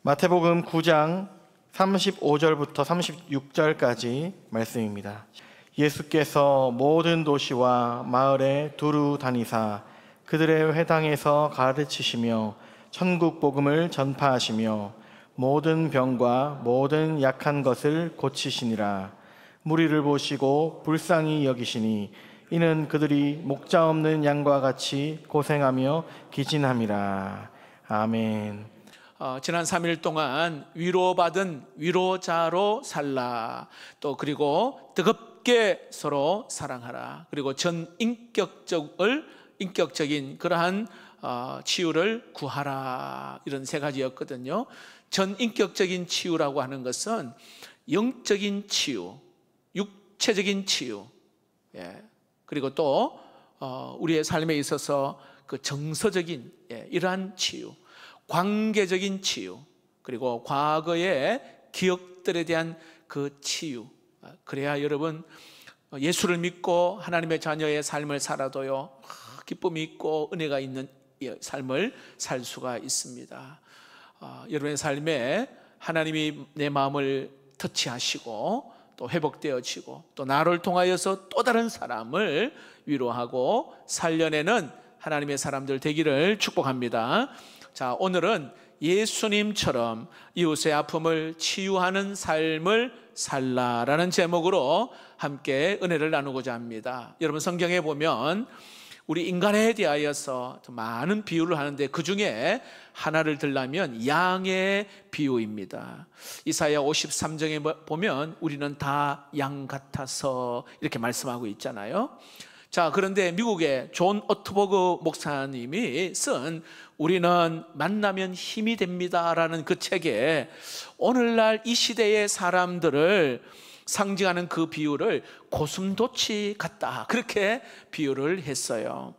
마태복음 9장 35절부터 36절까지 말씀입니다. 예수께서 모든 도시와 마을에 두루 다니사 그들의 회당에서 가르치시며 천국 복음을 전파하시며 모든 병과 모든 약한 것을 고치시니라. 무리를 보시고 불쌍히 여기시니 이는 그들이 목자 없는 양과 같이 고생하며 기진함이라. 아멘. 지난 3일 동안 위로받은 위로자로 살라, 또 그리고 뜨겁게 서로 사랑하라, 그리고 인격적인 그러한 치유를 구하라, 이런 세 가지였거든요. 전인격적인 치유라고 하는 것은 영적인 치유, 육체적인 치유, 그리고 또 우리의 삶에 있어서 그 정서적인 이러한 치유, 관계적인 치유, 그리고 과거의 기억들에 대한 그 치유. 그래야 여러분, 예수를 믿고 하나님의 자녀의 삶을 살아도요, 기쁨이 있고 은혜가 있는 삶을 살 수가 있습니다. 여러분의 삶에 하나님이 내 마음을 터치하시고 또 회복되어지고 또 나를 통하여서 또 다른 사람을 위로하고 살려내는 하나님의 사람들 되기를 축복합니다. 자, 오늘은 예수님처럼 이웃의 아픔을 치유하는 삶을 살라라는 제목으로 함께 은혜를 나누고자 합니다. 여러분, 성경에 보면 우리 인간에 대하여서 많은 비유를 하는데 그 중에 하나를 들라면 양의 비유입니다. 이사야 53장에 보면 우리는 다 양 같아서 이렇게 말씀하고 있잖아요. 자, 그런데 미국의 존 오트버그 목사님이 쓴 우리는 만나면 힘이 됩니다라는 그 책에 오늘날 이 시대의 사람들을 상징하는 그 비유를 고슴도치 같다, 그렇게 비유를 했어요.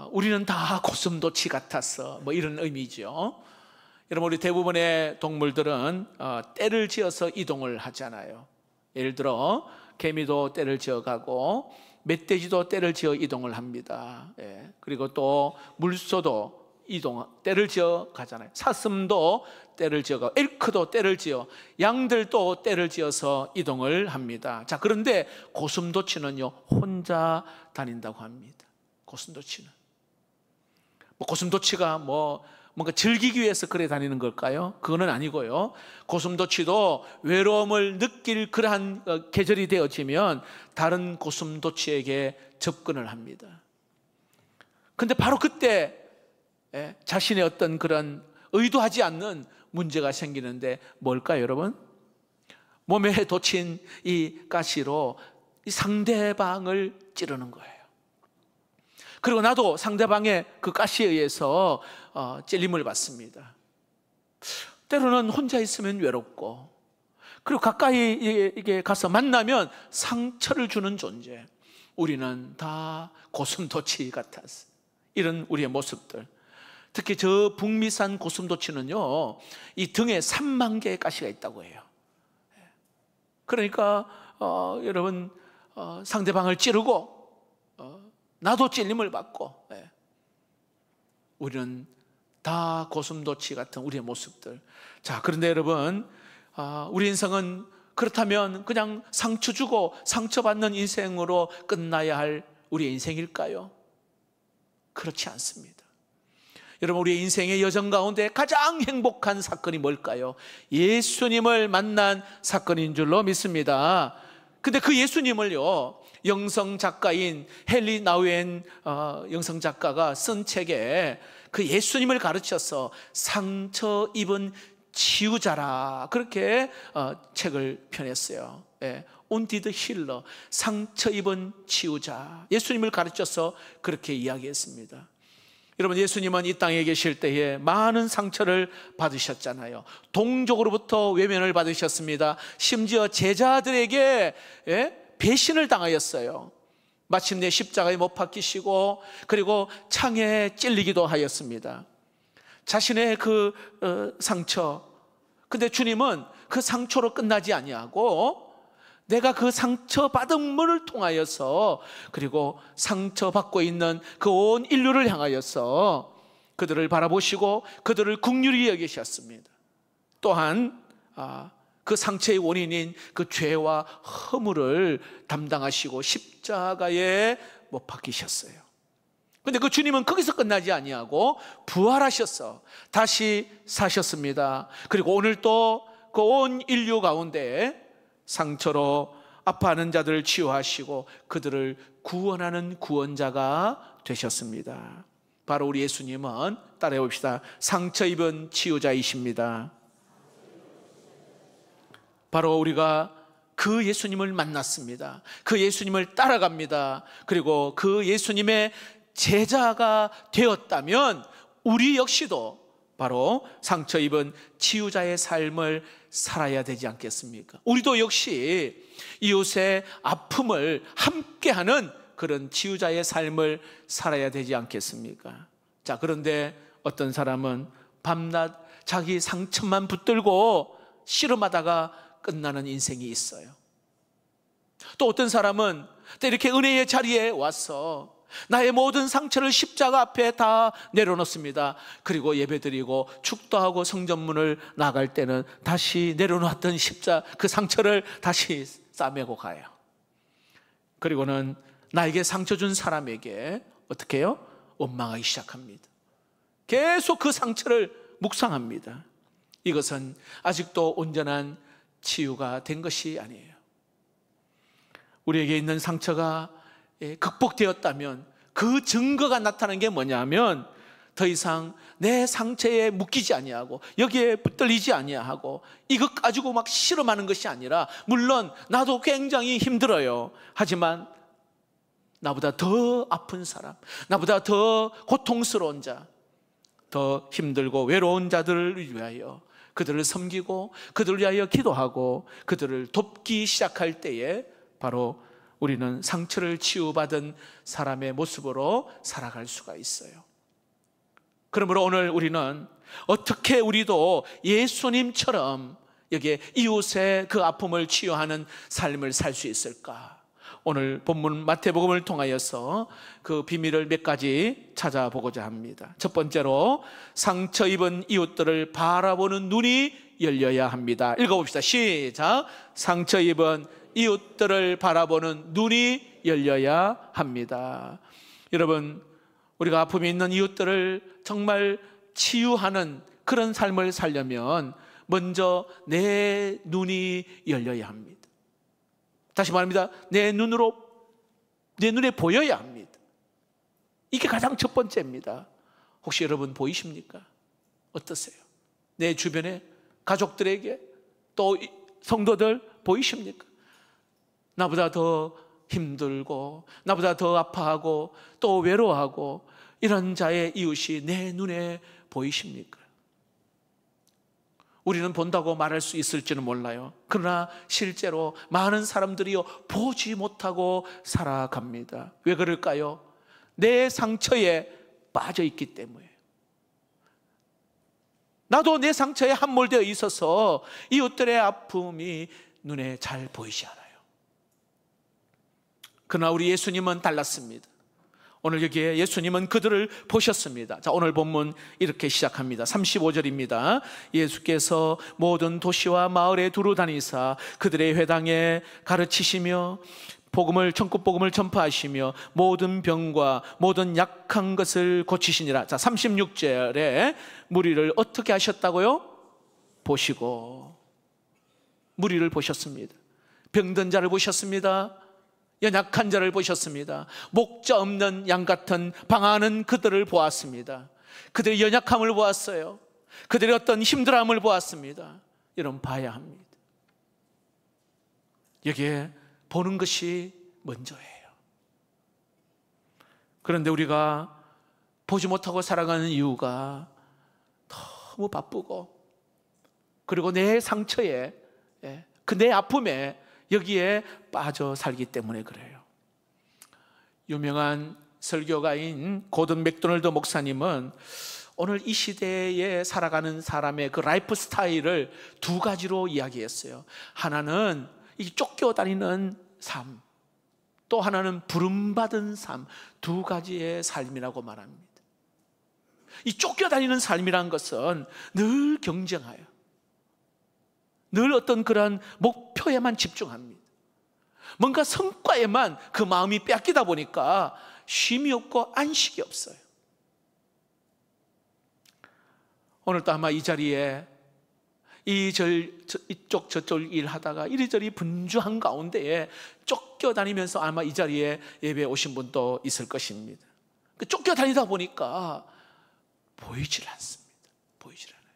우리는 다 고슴도치 같았어, 뭐 이런 의미죠. 여러분, 우리 대부분의 동물들은 떼를 지어서 이동을 하잖아요. 예를 들어 개미도 떼를 지어가고 멧돼지도 떼를 지어 이동을 합니다. 그리고 또 물소도 떼를 지어 가잖아요. 사슴도 떼를 지어가고 엘크도 떼를 지어, 양들도 떼를 지어서 이동을 합니다. 자, 그런데 고슴도치는요, 혼자 다닌다고 합니다. 고슴도치는 고슴도치가 뭔가 즐기기 위해서 그래 다니는 걸까요? 그거는 아니고요. 고슴도치도 외로움을 느낄 그러한 계절이 되어지면 다른 고슴도치에게 접근을 합니다. 근데 바로 그때 자신의 어떤 그런 의도하지 않는 문제가 생기는데 뭘까요, 여러분? 몸에 돋친 이 가시로 이 상대방을 찌르는 거예요. 그리고 나도 상대방의 그 가시에 의해서 찔림을 받습니다. 때로는 혼자 있으면 외롭고, 그리고 가까이 이게 가서 만나면 상처를 주는 존재. 우리는 다 고슴도치 같았어요. 이런 우리의 모습들. 특히 저 북미산 고슴도치는요, 이 등에 3만 개의 가시가 있다고 해요. 그러니까 여러분, 상대방을 찌르고 나도 찔림을 받고, 우리는 다 고슴도치 같은 우리의 모습들. 자, 그런데 여러분, 우리 인생은 그렇다면 그냥 상처 주고 상처받는 인생으로 끝나야 할 우리의 인생일까요? 그렇지 않습니다. 여러분, 우리의 인생의 여정 가운데 가장 행복한 사건이 뭘까요? 예수님을 만난 사건인 줄로 믿습니다. 근데 그 예수님을요, 영성 작가인 헨리 나우엔 영성 작가가 쓴 책에 그 예수님을 가르쳐서 상처 입은 치유자라, 그렇게 책을 펴냈어요. 온디드 힐러, 상처 입은 치유자. 예수님을 가르쳐서 그렇게 이야기했습니다. 여러분, 예수님은 이 땅에 계실 때에 많은 상처를 받으셨잖아요. 동족으로부터 외면을 받으셨습니다. 심지어 제자들에게 배신을 당하였어요. 마침내 십자가에 못 박히시고, 그리고 창에 찔리기도 하였습니다. 자신의 그 상처, 근데 주님은 그 상처로 끝나지 아니하고 내가 그 상처받음을 통하여서, 그리고 상처받고 있는 그 온 인류를 향하여서 그들을 바라보시고 그들을 긍휼히 여기셨습니다. 또한 그 상처의 원인인 그 죄와 허물을 담당하시고 십자가에 못 박히셨어요. 근데 그 주님은 거기서 끝나지 아니하고 부활하셔서 다시 사셨습니다. 그리고 오늘 또 그 온 인류 가운데 상처로 아파하는 자들을 치유하시고 그들을 구원하는 구원자가 되셨습니다. 바로 우리 예수님은 따라해 봅시다. 상처 입은 치유자이십니다. 바로 우리가 그 예수님을 만났습니다. 그 예수님을 따라갑니다. 그리고 그 예수님의 제자가 되었다면 우리 역시도 바로 상처 입은 치유자의 삶을 살아야 되지 않겠습니까? 우리도 역시 이웃의 아픔을 함께하는 그런 치유자의 삶을 살아야 되지 않겠습니까? 자, 그런데 어떤 사람은 밤낮 자기 상처만 붙들고 씨름하다가 끝나는 인생이 있어요. 또 어떤 사람은 또 이렇게 은혜의 자리에 와서 나의 모든 상처를 십자가 앞에 다 내려놓습니다. 그리고 예배드리고 축도하고 성전문을 나갈 때는 다시 내려놓았던 그 상처를 다시 싸매고 가요. 그리고는 나에게 상처 준 사람에게 어떻게 해요? 원망하기 시작합니다. 계속 그 상처를 묵상합니다. 이것은 아직도 온전한 치유가 된 것이 아니에요. 우리에게 있는 상처가 극복되었다면 그 증거가 나타나는 게 뭐냐면 더 이상 내 상처에 묶이지 아니하고 여기에 붙들리지 아니하고 이것 가지고 막 실험하는 것이 아니라, 물론 나도 굉장히 힘들어요. 하지만 나보다 더 아픈 사람, 나보다 더 고통스러운 자, 더 힘들고 외로운 자들을 위하여 그들을 섬기고 그들을 위하여 기도하고 그들을 돕기 시작할 때에 바로 우리는 상처를 치유받은 사람의 모습으로 살아갈 수가 있어요. 그러므로 오늘 우리는 어떻게 우리도 예수님처럼 여기에 이웃의 그 아픔을 치유하는 삶을 살 수 있을까? 오늘 본문 마태복음을 통하여서 그 비밀을 몇 가지 찾아보고자 합니다. 첫 번째로 상처 입은 이웃들을 바라보는 눈이 열려야 합니다. 읽어봅시다. 시작. 상처 입은 이웃들을 바라보는 눈이 열려야 합니다. 여러분, 우리가 아픔이 있는 이웃들을 정말 치유하는 그런 삶을 살려면 먼저 내 눈이 열려야 합니다. 다시 말합니다. 내 눈에 보여야 합니다. 이게 가장 첫 번째입니다. 혹시 여러분 보이십니까? 어떠세요? 내 주변에 가족들에게 또 성도들 보이십니까? 나보다 더 힘들고 나보다 더 아파하고 또 외로워하고 이런 자의 이웃이 내 눈에 보이십니까? 우리는 본다고 말할 수 있을지는 몰라요. 그러나 실제로 많은 사람들이요 보지 못하고 살아갑니다. 왜 그럴까요? 내 상처에 빠져 있기 때문에. 나도 내 상처에 함몰되어 있어서 이웃들의 아픔이 눈에 잘 보이지 않아요. 그러나 우리 예수님은 달랐습니다. 오늘 여기에 예수님은 그들을 보셨습니다. 자, 오늘 본문 이렇게 시작합니다. 35절입니다. 예수께서 모든 도시와 마을에 두루 다니사 그들의 회당에 가르치시며 천국 복음을 전파하시며 모든 병과 모든 약한 것을 고치시니라. 자, 36절에 무리를 어떻게 하셨다고요? 보시고. 무리를 보셨습니다. 병든 자를 보셨습니다. 연약한 자를 보셨습니다. 목자 없는 양 같은 방황하는 그들을 보았습니다. 그들의 연약함을 보았어요. 그들의 어떤 힘들함을 보았습니다. 여러분, 봐야 합니다. 여기에 보는 것이 먼저예요. 그런데 우리가 보지 못하고 살아가는 이유가 너무 바쁘고, 그리고 내 상처에, 내 아픔에 여기에 빠져 살기 때문에 그래요. 유명한 설교가인 고든 맥도널드 목사님은 오늘 이 시대에 살아가는 사람의 그 라이프 스타일을 두 가지로 이야기했어요. 하나는 이 쫓겨다니는 삶, 또 하나는 부름받은 삶, 두 가지의 삶이라고 말합니다. 이 쫓겨다니는 삶이란 것은 늘 경쟁하여, 늘 어떤 그러한 목표에만 집중합니다. 뭔가 성과에만 그 마음이 뺏기다 보니까 쉼이 없고 안식이 없어요. 오늘도 아마 이 자리에 이쪽 저쪽 일하다가 이리저리 분주한 가운데에 쫓겨다니면서 아마 이 자리에 예배에 오신 분도 있을 것입니다. 쫓겨다니다 보니까 보이질 않습니다. 보이질 않아요.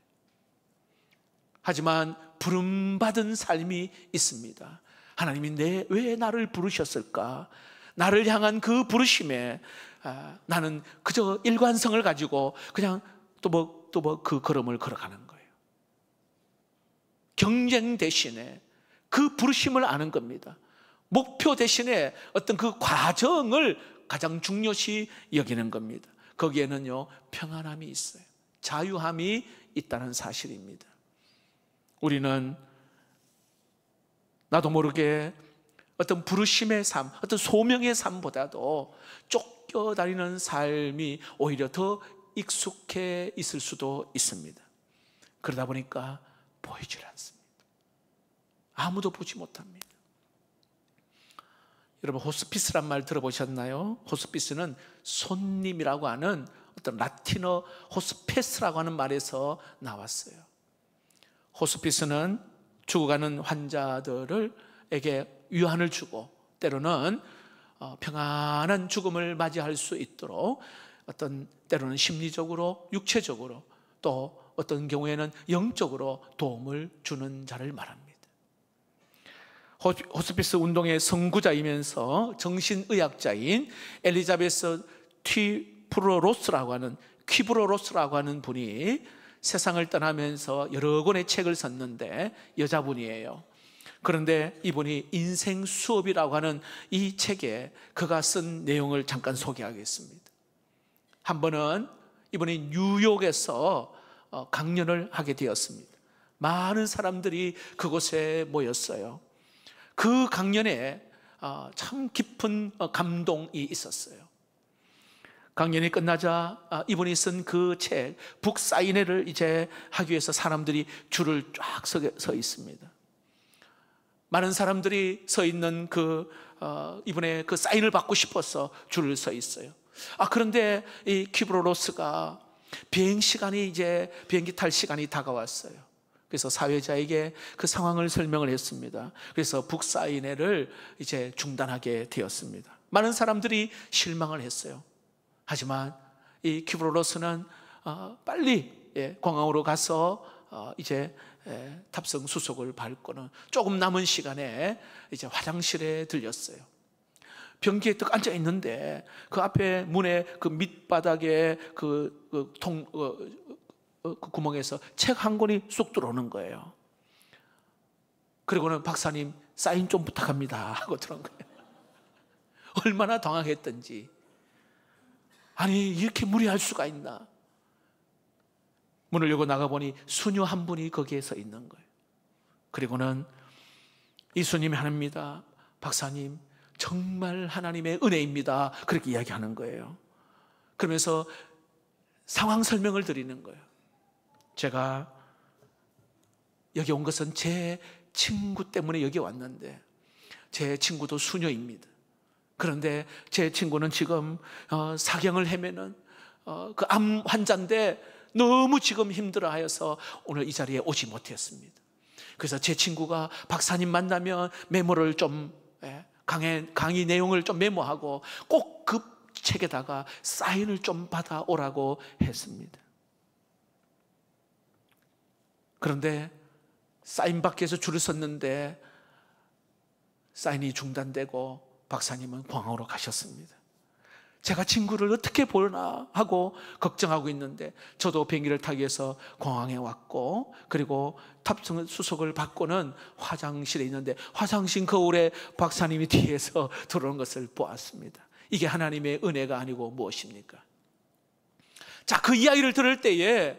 하지만 부름받은 삶이 있습니다. 하나님이 왜 나를 부르셨을까? 나를 향한 그 부르심에 나는 그저 일관성을 가지고 그냥 또 그 걸음을 걸어가는 거예요. 경쟁 대신에 그 부르심을 아는 겁니다. 목표 대신에 어떤 그 과정을 가장 중요시 여기는 겁니다. 거기에는요, 평안함이 있어요. 자유함이 있다는 사실입니다. 우리는 나도 모르게 어떤 부르심의 삶, 어떤 소명의 삶보다도 쫓겨다니는 삶이 오히려 더 익숙해 있을 수도 있습니다. 그러다 보니까 보이질 않습니다. 아무도 보지 못합니다. 여러분, 호스피스란 말 들어보셨나요? 호스피스는 손님이라고 하는 어떤 라틴어 호스페스라고 하는 말에서 나왔어요. 호스피스는 죽어가는 환자들에게 위안을 주고 때로는 평안한 죽음을 맞이할 수 있도록 때로는 심리적으로, 육체적으로, 또 어떤 경우에는 영적으로 도움을 주는 자를 말합니다. 호스피스 운동의 선구자이면서 정신의학자인 엘리자베스 퀴브로로스라고 하는 분이 세상을 떠나면서 여러 권의 책을 썼는데 여자분이에요. 그런데 이분이 인생 수업이라고 하는 이 책에 그가 쓴 내용을 잠깐 소개하겠습니다. 한 번은 이분이 뉴욕에서 강연을 하게 되었습니다. 많은 사람들이 그곳에 모였어요. 그 강연에 참 깊은 감동이 있었어요. 강연이 끝나자 이분이 쓴 그 책 북사인회를 이제 하기 위해서 사람들이 줄을 쫙 서 있습니다. 많은 사람들이 서 있는 이분의 그 사인을 받고 싶어서 줄을 서 있어요. 그런데 이 퀴브로로스가 비행기 탈 시간이 다가왔어요. 그래서 사회자에게 그 상황을 설명을 했습니다. 그래서 북사인회를 이제 중단하게 되었습니다. 많은 사람들이 실망을 했어요. 하지만 이 퀴브로로스는 빨리 공항으로 가서 이제 탑승 수속을 밟고는 조금 남은 시간에 이제 화장실에 들렸어요. 변기에 딱 앉아 있는데 그 앞에 문에 그 밑바닥에 그 구멍에서 책 한 권이 쑥 들어오는 거예요. 그리고는 박사님 사인 좀 부탁합니다 하고 들어온 거예요. 얼마나 당황했던지. 아니, 이렇게 무리할 수가 있나. 문을 열고 나가보니 수녀 한 분이 거기에 서 있는 거예요. 그리고는 이 수님이 합니다. 박사님, 정말 하나님의 은혜입니다. 그렇게 이야기하는 거예요. 그러면서 상황 설명을 드리는 거예요. 제가 여기 온 것은 제 친구 때문에 여기 왔는데 제 친구도 수녀입니다. 그런데 제 친구는 지금 사경을 헤매는 그 암 환자인데 너무 지금 힘들어하여서 오늘 이 자리에 오지 못했습니다. 그래서 제 친구가 박사님 만나면 메모를 좀 강의 내용을 좀 메모하고 꼭 그 책에다가 사인을 좀 받아오라고 했습니다. 그런데 사인 받기 위해서 줄을 섰는데 사인이 중단되고 박사님은 공항으로 가셨습니다. 제가 친구를 어떻게 보나 하고 걱정하고 있는데 저도 비행기를 타기 위해서 공항에 왔고 그리고 탑승 수속을 받고는 화장실에 있는데 화장실 거울에 박사님이 뒤에서 들어오는 것을 보았습니다. 이게 하나님의 은혜가 아니고 무엇입니까? 자, 그 이야기를 들을 때에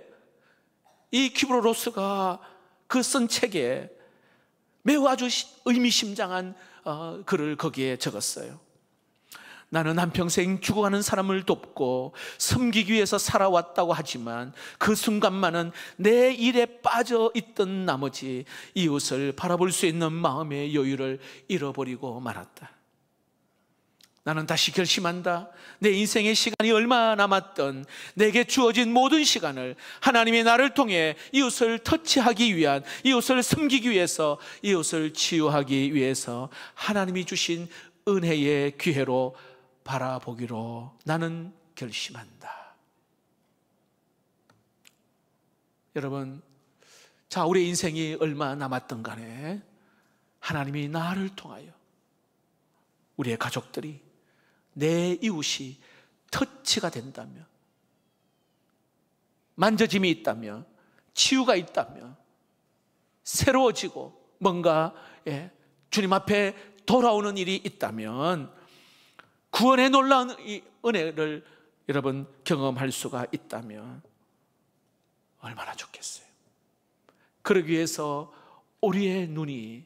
이 퀴브로로스가 그 쓴 책에 매우 아주 의미심장한 글을 거기에 적었어요. 나는 한평생 죽어가는 사람을 돕고 섬기기 위해서 살아왔다고 하지만 그 순간만은 내 일에 빠져 있던 나머지 이웃을 바라볼 수 있는 마음의 여유를 잃어버리고 말았다. 나는 다시 결심한다. 내 인생의 시간이 얼마 남았던 내게 주어진 모든 시간을 하나님이 나를 통해 이웃을 터치하기 위한, 이웃을 섬기기 위해서, 이웃을 치유하기 위해서 하나님이 주신 은혜의 기회로 바라보기로 나는 결심한다. 여러분, 자, 우리 인생이 얼마 남았던 간에 하나님이 나를 통하여 우리의 가족들이, 내 이웃이 터치가 된다면, 만져짐이 있다면, 치유가 있다면, 새로워지고 뭔가 주님 앞에 돌아오는 일이 있다면, 구원의 놀라운 이 은혜를 여러분 경험할 수가 있다면 얼마나 좋겠어요. 그러기 위해서 우리의 눈이,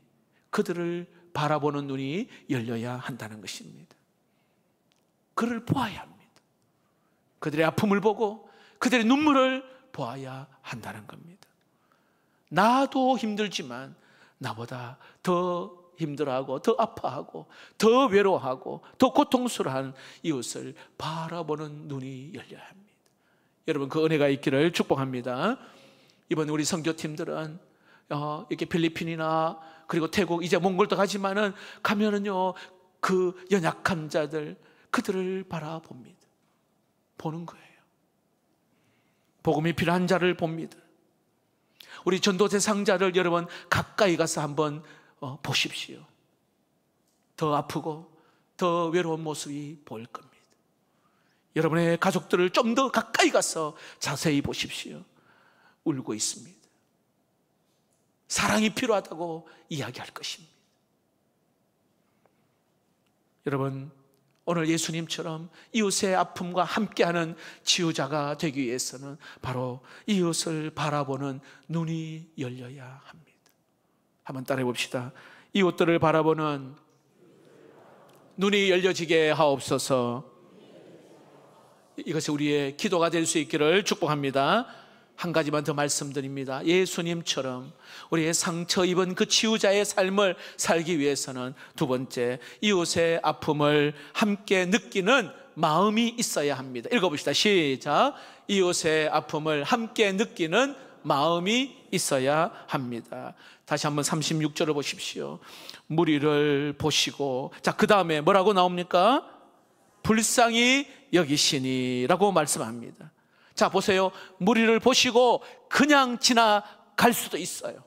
그들을 바라보는 눈이 열려야 한다는 것입니다. 그를 보아야 합니다. 그들의 아픔을 보고 그들의 눈물을 보아야 한다는 겁니다. 나도 힘들지만 나보다 더 힘들어하고 더 아파하고 더 외로워하고 더 고통스러워하는 이웃을 바라보는 눈이 열려야 합니다. 여러분, 그 은혜가 있기를 축복합니다. 이번 우리 선교팀들은 이렇게 필리핀이나 그리고 태국, 이제 몽골도 가지만은 가면은요, 그 연약한 자들, 그들을 바라봅니다. 보는 거예요. 복음이 필요한 자를 봅니다. 우리 전도 대상자를 여러분 가까이 가서 한번 보십시오. 더 아프고 더 외로운 모습이 보일 겁니다. 여러분의 가족들을 좀 더 가까이 가서 자세히 보십시오. 울고 있습니다. 사랑이 필요하다고 이야기할 것입니다. 여러분, 오늘 예수님처럼 이웃의 아픔과 함께하는 치유자가 되기 위해서는 바로 이웃을 바라보는 눈이 열려야 합니다. 한번 따라해 봅시다. 이웃들을 바라보는 눈이 열려지게 하옵소서. 이것이 우리의 기도가 될 수 있기를 축복합니다. 한 가지만 더 말씀드립니다. 예수님처럼 우리의 상처 입은 그 치유자의 삶을 살기 위해서는 두 번째, 이웃의 아픔을 함께 느끼는 마음이 있어야 합니다. 읽어봅시다. 시작. 이웃의 아픔을 함께 느끼는 마음이 있어야 합니다. 다시 한번 36절을 보십시오. 무리를 보시고, 자, 그 다음에 뭐라고 나옵니까? 불쌍히 여기시니라고 말씀합니다. 자, 보세요. 무리를 보시고 그냥 지나갈 수도 있어요.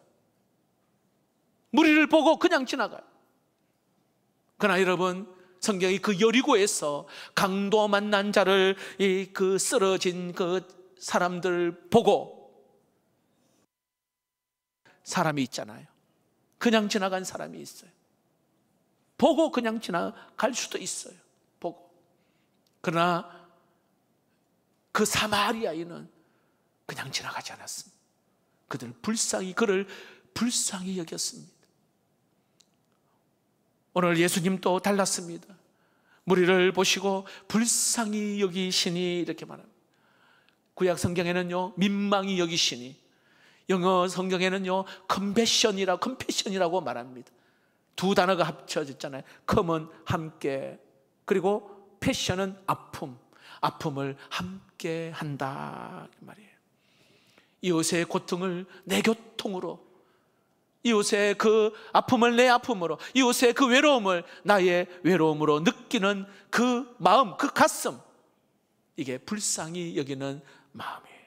무리를 보고 그냥 지나가요. 그러나 여러분, 성경이 그 여리고에서 강도 만난 자를, 그 쓰러진 그 사람들 보고, 사람이 있잖아요. 그냥 지나간 사람이 있어요. 보고 그냥 지나갈 수도 있어요. 보고. 그러나 그 사마리아인은 그냥 지나가지 않았습니다. 그를 불쌍히 여겼습니다. 오늘 예수님도 달랐습니다. 무리를 보시고 불쌍히 여기시니 이렇게 말합니다. 구약 성경에는요, 민망히 여기시니, 영어 성경에는요, 컴패션이라고 말합니다. 두 단어가 합쳐졌잖아요. 컴은 함께, 그리고 패션은 아픔을 함께 한다 말이에요. 이웃의 고통을 내 고통으로, 이웃의 그 아픔을 내 아픔으로, 이웃의 그 외로움을 나의 외로움으로 느끼는 그 마음, 그 가슴, 이게 불쌍히 여기는 마음이에요.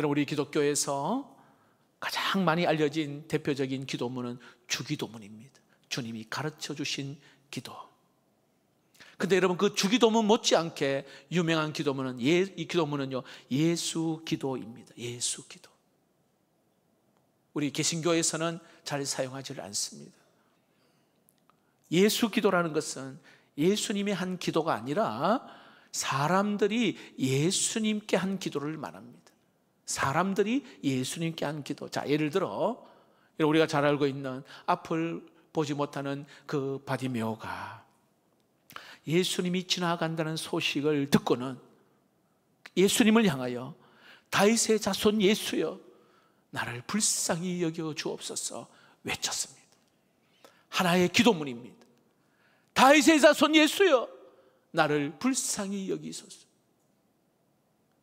여러분, 우리 기독교에서 가장 많이 알려진 대표적인 기도문은 주기도문입니다. 주님이 가르쳐 주신 기도. 근데 여러분, 그 주기도문 못지않게 유명한 기도문은 이 기도문은요, 예수 기도입니다. 예수 기도. 우리 개신교에서는 잘 사용하지 않습니다. 예수 기도라는 것은 예수님이 한 기도가 아니라 사람들이 예수님께 한 기도를 말합니다. 사람들이 예수님께 한 기도. 자, 예를 들어 우리가 잘 알고 있는 앞을 보지 못하는 그 바디메오가 예수님이 지나간다는 소식을 듣고는 예수님을 향하여 다윗의 자손 예수여 나를 불쌍히 여겨 주옵소서 외쳤습니다. 하나의 기도문입니다. 다윗의 자손 예수여 나를 불쌍히 여기소서.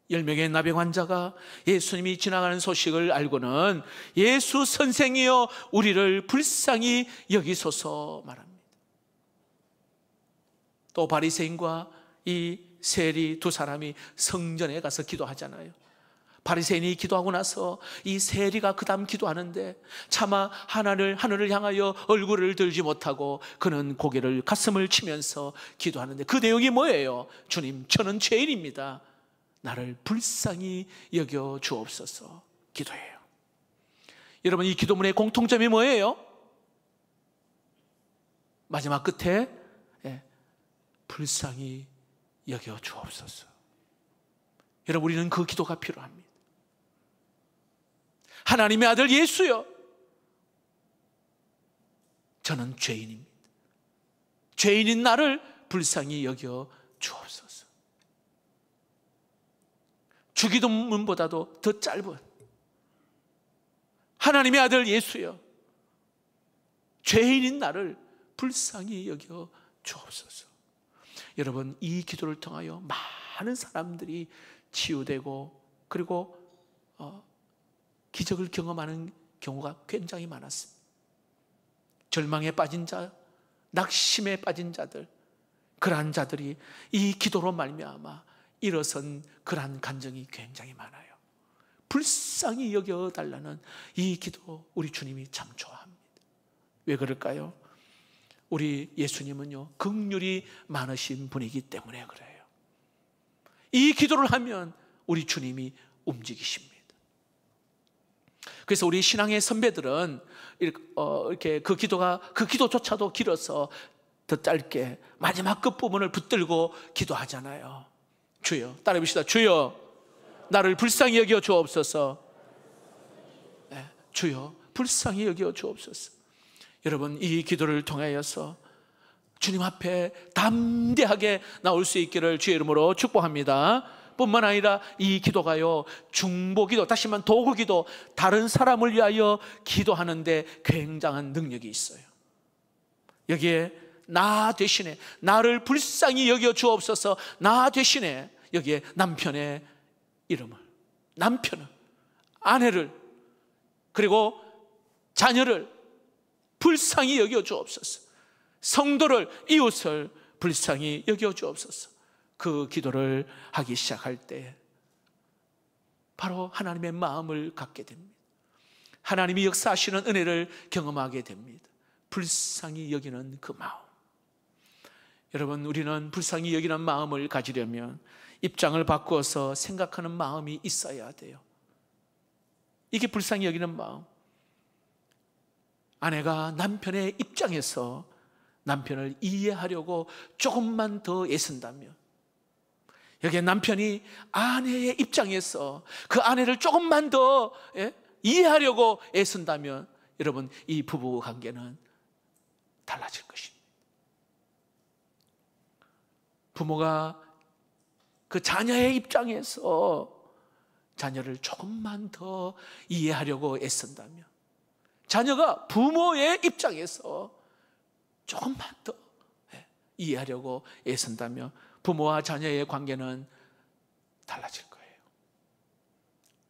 10명의 나병 환자가 예수님이 지나가는 소식을 알고는 예수 선생이여 우리를 불쌍히 여기소서 말합니다. 또 바리새인과 이 세리 두 사람이 성전에 가서 기도하잖아요. 바리새인이 기도하고 나서 이 세리가 그 다음 기도하는데 차마 하늘을 향하여 얼굴을 들지 못하고 그는 고개를 가슴을 치면서 기도하는데 그 내용이 뭐예요? 주님, 저는 죄인입니다. 나를 불쌍히 여겨 주옵소서 기도해요. 여러분, 이 기도문의 공통점이 뭐예요? 마지막 끝에 불쌍히 여겨 주옵소서. 여러분, 우리는 그 기도가 필요합니다. 하나님의 아들 예수여 저는 죄인입니다. 죄인인 나를 불쌍히 여겨 주옵소서. 주기도문보다도 더 짧은 하나님의 아들 예수여 죄인인 나를 불쌍히 여겨 주옵소서. 여러분, 이 기도를 통하여 많은 사람들이 치유되고 그리고 기적을 경험하는 경우가 굉장히 많았습니다. 절망에 빠진 자, 낙심에 빠진 자들, 그러한 자들이 이 기도로 말미암아 일어선 그러한 간증이 굉장히 많아요. 불쌍히 여겨달라는 이 기도 우리 주님이 참 좋아합니다. 왜 그럴까요? 우리 예수님은요 긍휼이 많으신 분이기 때문에 그래요. 이 기도를 하면 우리 주님이 움직이십니다. 그래서 우리 신앙의 선배들은 이렇게 그 기도조차도 길어서 더 짧게 마지막 끝부분을 붙들고 기도하잖아요. 주여, 따라해봅시다. 주여, 나를 불쌍히 여겨 주옵소서. 네, 주여, 불쌍히 여겨 주옵소서. 여러분, 이 기도를 통하여서 주님 앞에 담대하게 나올 수 있기를 주의 이름으로 축복합니다. 뿐만 아니라 이 기도가요 중보기도, 다시 말하면 도구기도, 다른 사람을 위하여 기도하는데 굉장한 능력이 있어요. 여기에 나 대신에 나를 불쌍히 여겨 주옵소서, 나 대신에 여기에 남편의 이름을, 남편을, 아내를, 그리고 자녀를 불쌍히 여겨 주옵소서, 성도를, 이웃을 불쌍히 여겨 주옵소서. 그 기도를 하기 시작할 때 바로 하나님의 마음을 갖게 됩니다. 하나님이 역사하시는 은혜를 경험하게 됩니다. 불쌍히 여기는 그 마음. 여러분, 우리는 불쌍히 여기는 마음을 가지려면 입장을 바꾸어서 생각하는 마음이 있어야 돼요. 이게 불쌍히 여기는 마음. 아내가 남편의 입장에서 남편을 이해하려고 조금만 더 애쓴다면, 여기에 남편이 아내의 입장에서 그 아내를 조금만 더 이해하려고 애쓴다면 여러분, 이 부부 관계는 달라질 것입니다. 부모가 그 자녀의 입장에서 자녀를 조금만 더 이해하려고 애쓴다면, 자녀가 부모의 입장에서 조금만 더 이해하려고 애쓴다면 부모와 자녀의 관계는 달라질 거예요.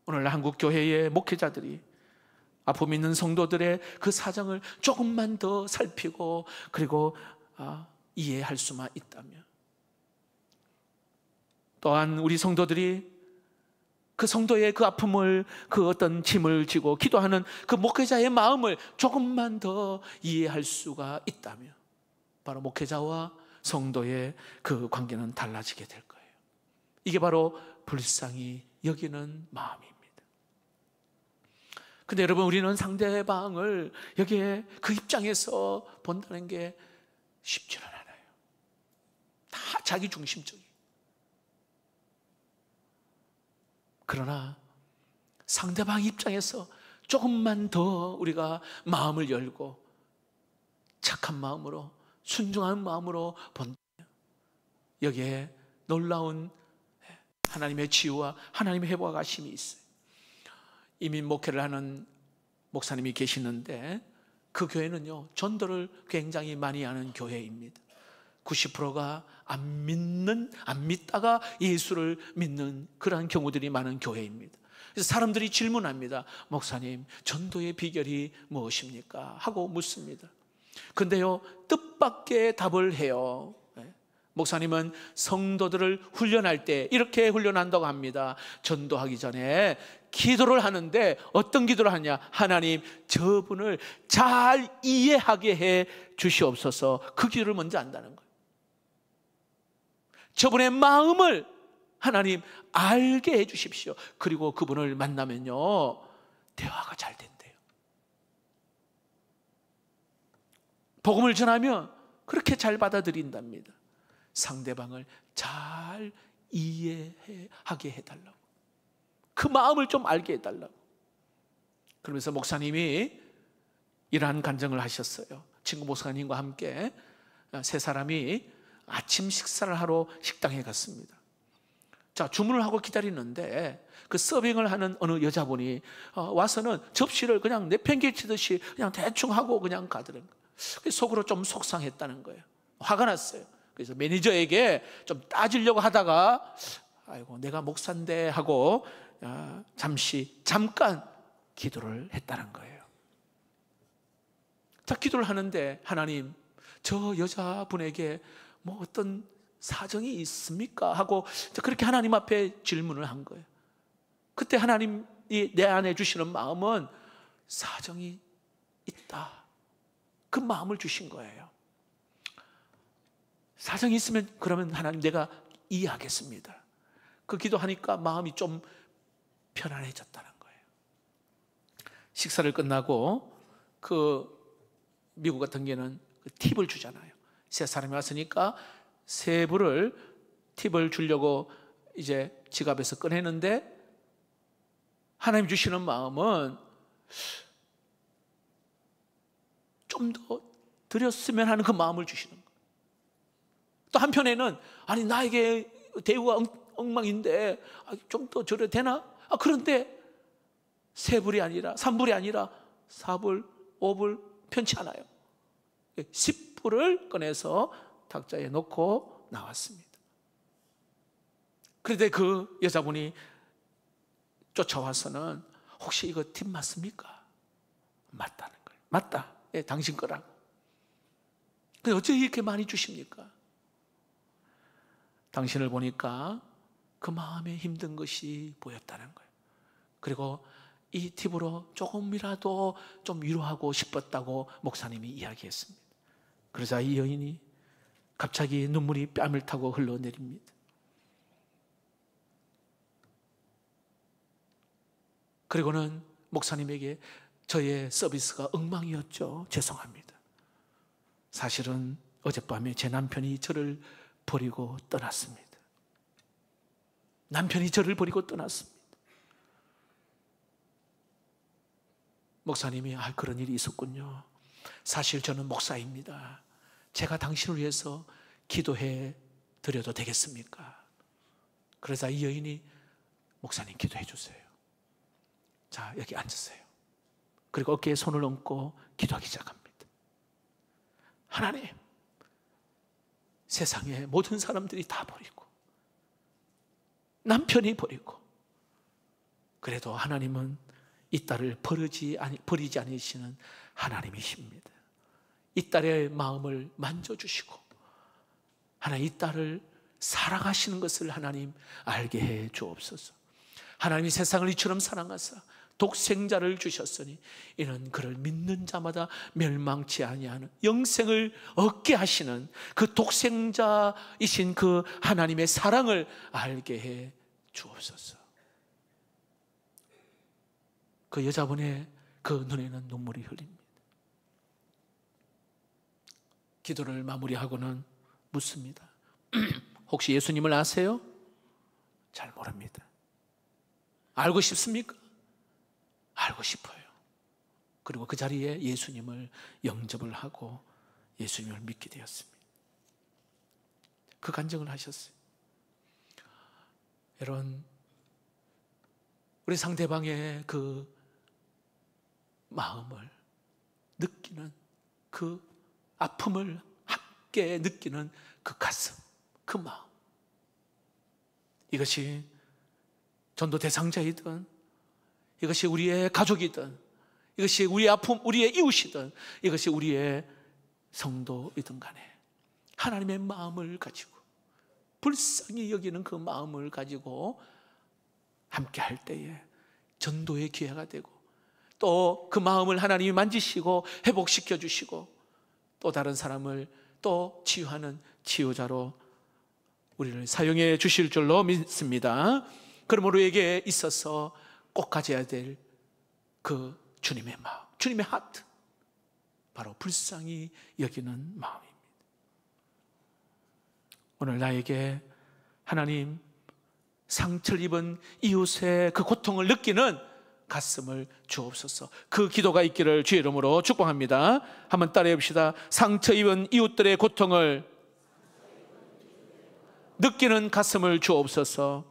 오늘 한국 교회의 목회자들이 아픔 있는 성도들의 그 사정을 조금만 더 살피고 그리고 이해할 수만 있다면, 또한 우리 성도들이 그 성도의 그 아픔을, 그 어떤 짐을 지고 기도하는 그 목회자의 마음을 조금만 더 이해할 수가 있다면 바로 목회자와 성도의 그 관계는 달라지게 될 거예요. 이게 바로 불쌍히 여기는 마음입니다. 근데 여러분, 우리는 상대방을 여기에 그 입장에서 본다는 게 쉽지는 않아요. 다 자기 중심적이에요. 그러나 상대방 입장에서 조금만 더 우리가 마음을 열고 착한 마음으로, 순종한 마음으로 본다면 여기에 놀라운 하나님의 치유와 하나님의 회복과 가심이 있어요. 이민 목회를 하는 목사님이 계시는데 그 교회는요, 전도를 굉장히 많이 하는 교회입니다. 90%가 안 믿다가 예수를 믿는 그러한 경우들이 많은 교회입니다. 그래서 사람들이 질문합니다. 목사님, 전도의 비결이 무엇입니까? 하고 묻습니다. 근데요, 뜻밖의 답을 해요. 목사님은 성도들을 훈련할 때 이렇게 훈련한다고 합니다. 전도하기 전에 기도를 하는데 어떤 기도를 하냐? 하나님, 저분을 잘 이해하게 해 주시옵소서. 그 기도를 먼저 한다는 거예요. 저분의 마음을 하나님 알게 해 주십시오. 그리고 그분을 만나면요, 대화가 잘 된대요. 복음을 전하면 그렇게 잘 받아들인답니다. 상대방을 잘 이해하게 해달라고, 그 마음을 좀 알게 해달라고. 그러면서 목사님이 이러한 간증을 하셨어요. 친구 목사님과 함께 세 사람이 아침 식사를 하러 식당에 갔습니다. 자, 주문을 하고 기다리는데 그 서빙을 하는 어느 여자분이 와서는 접시를 그냥 내팽개치듯이 그냥 대충 하고 그냥 가더라고요. 속으로 좀 속상했다는 거예요. 화가 났어요. 그래서 매니저에게 좀 따지려고 하다가 아이고, 내가 목사인데 하고 잠깐 기도를 했다는 거예요. 자, 기도를 하는데 하나님, 저 여자분에게 뭐 어떤 사정이 있습니까? 하고 그렇게 하나님 앞에 질문을 한 거예요. 그때 하나님이 내 안에 주시는 마음은 사정이 있다, 그 마음을 주신 거예요. 사정이 있으면 그러면 하나님, 내가 이해하겠습니다. 그 기도하니까 마음이 좀 편안해졌다는 거예요. 식사를 끝나고 미국 같은 경우는 팁을 주잖아요. 세 사람이 왔으니까 세 불을 팁을 주려고 이제 지갑에서 꺼내는데 하나님 주시는 마음은 좀 더 드렸으면 하는 그 마음을 주시는 거예요. 또 한편에는 아니, 나에게 대우가 엉망인데 좀 더 줘도 되나? 그런데 세 불이 아니라 3불이 아니라 4불, 5불 편치 않아요. 10불을 꺼내서 탁자에 놓고 나왔습니다. 그런데 그 여자분이 쫓아와서는 혹시 이거 팁 맞습니까? 맞다는 거예요. 맞다. 예, 당신 거라고. 근데 어째 이렇게 많이 주십니까? 당신을 보니까 그 마음에 힘든 것이 보였다는 거예요. 그리고 이 팁으로 조금이라도 좀 위로하고 싶었다고 목사님이 이야기했습니다. 그러자 이 여인이 갑자기 눈물이 뺨을 타고 흘러내립니다. 그리고는 목사님에게 저의 서비스가 엉망이었죠. 죄송합니다. 사실은 어젯밤에 제 남편이 저를 버리고 떠났습니다. 남편이 저를 버리고 떠났습니다. 목사님이 그런 일이 있었군요. 사실 저는 목사입니다. 제가 당신을 위해서 기도해 드려도 되겠습니까? 그러자 이 여인이 목사님 기도해 주세요. 자, 여기 앉으세요. 그리고 어깨에 손을 얹고 기도하기 시작합니다. 하나님, 세상에 모든 사람들이 다 버리고 남편이 버리고 그래도 하나님은 이 딸을 버리지 않으시는 하나님이십니다. 이 딸의 마음을 만져주시고 하나님, 이 딸을 사랑하시는 것을 하나님 알게 해 주옵소서. 하나님이 세상을 이처럼 사랑하사 독생자를 주셨으니 이는 그를 믿는 자마다 멸망치 아니하는 영생을 얻게 하시는 그 독생자이신 그 하나님의 사랑을 알게 해 주옵소서. 그 여자분의 그 눈에는 눈물이 흘립니다. 기도를 마무리하고는 묻습니다. 혹시 예수님을 아세요? 잘 모릅니다. 알고 싶습니까? 알고 싶어요. 그리고 그 자리에 예수님을 영접을 하고 예수님을 믿게 되었습니다. 그 간증을 하셨어요. 여러분, 우리 상대방의 그 마음을 느끼는, 그 아픔을 함께 느끼는 그 가슴, 그 마음, 이것이 전도 대상자이든, 이것이 우리의 가족이든, 이것이 우리의 아픔, 우리의 이웃이든, 이것이 우리의 성도이든 간에 하나님의 마음을 가지고, 불쌍히 여기는 그 마음을 가지고 함께 할 때에 전도의 기회가 되고, 또 그 마음을 하나님이 만지시고 회복시켜 주시고, 또 다른 사람을 또 치유하는 치유자로 우리를 사용해 주실 줄로 믿습니다. 그러므로 우리에게 있어서 꼭 가져야 될 그 주님의 마음, 주님의 하트, 바로 불쌍히 여기는 마음입니다. 오늘 나에게 하나님, 상처를 입은 이웃의 그 고통을 느끼는 가슴을 주옵소서. 그 기도가 있기를 주의 이름으로 축복합니다. 한번 따라해 봅시다. 상처 입은 이웃들의 고통을 느끼는 가슴을 주옵소서.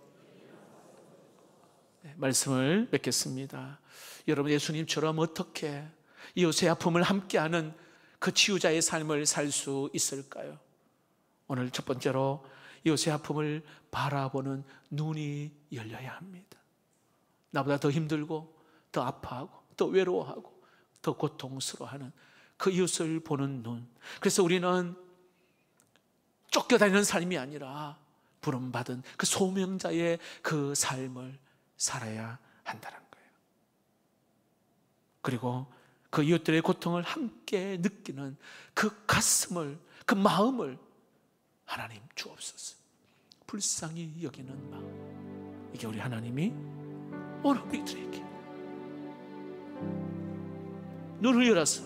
네, 말씀을 맺겠습니다. 여러분, 예수님처럼 어떻게 이웃의 아픔을 함께하는 그 치유자의 삶을 살 수 있을까요? 오늘 첫 번째로 이웃의 아픔을 바라보는 눈이 열려야 합니다. 나보다 더 힘들고 더 아파하고 더 외로워하고 더 고통스러워하는 그 이웃을 보는 눈. 그래서 우리는 쫓겨다니는 삶이 아니라 부름받은 그 소명자의 그 삶을 살아야 한다는 거예요. 그리고 그 이웃들의 고통을 함께 느끼는 그 가슴을, 그 마음을 하나님 주옵소서. 불쌍히 여기는 마음, 이게 우리 하나님이 오늘 우리들에게 눈을 열어서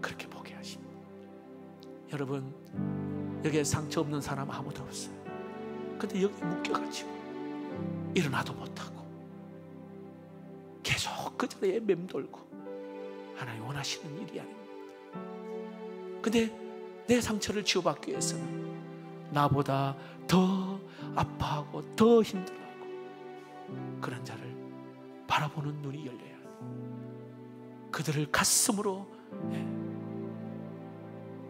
그렇게 보게 하십니다. 여러분, 여기에 상처 없는 사람 아무도 없어요. 근데 여기 묶여가지고 일어나도 못하고 계속 그 자리에 맴돌고, 하나님 원하시는 일이 아닙니다. 근데 내 상처를 치유받기 위해서는 나보다 더 아파하고 더 힘들어하고 그런 자를 바라보는 눈이 열려야 해요. 그들을 가슴으로,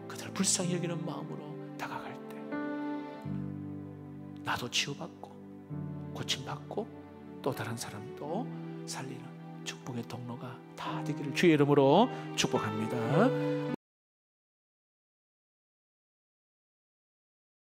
그들을 불쌍히 여기는 마음으로 다가갈 때 나도 치유받고 고침받고 또 다른 사람도 살리는 축복의 통로가 다 되기를 주의 이름으로 축복합니다.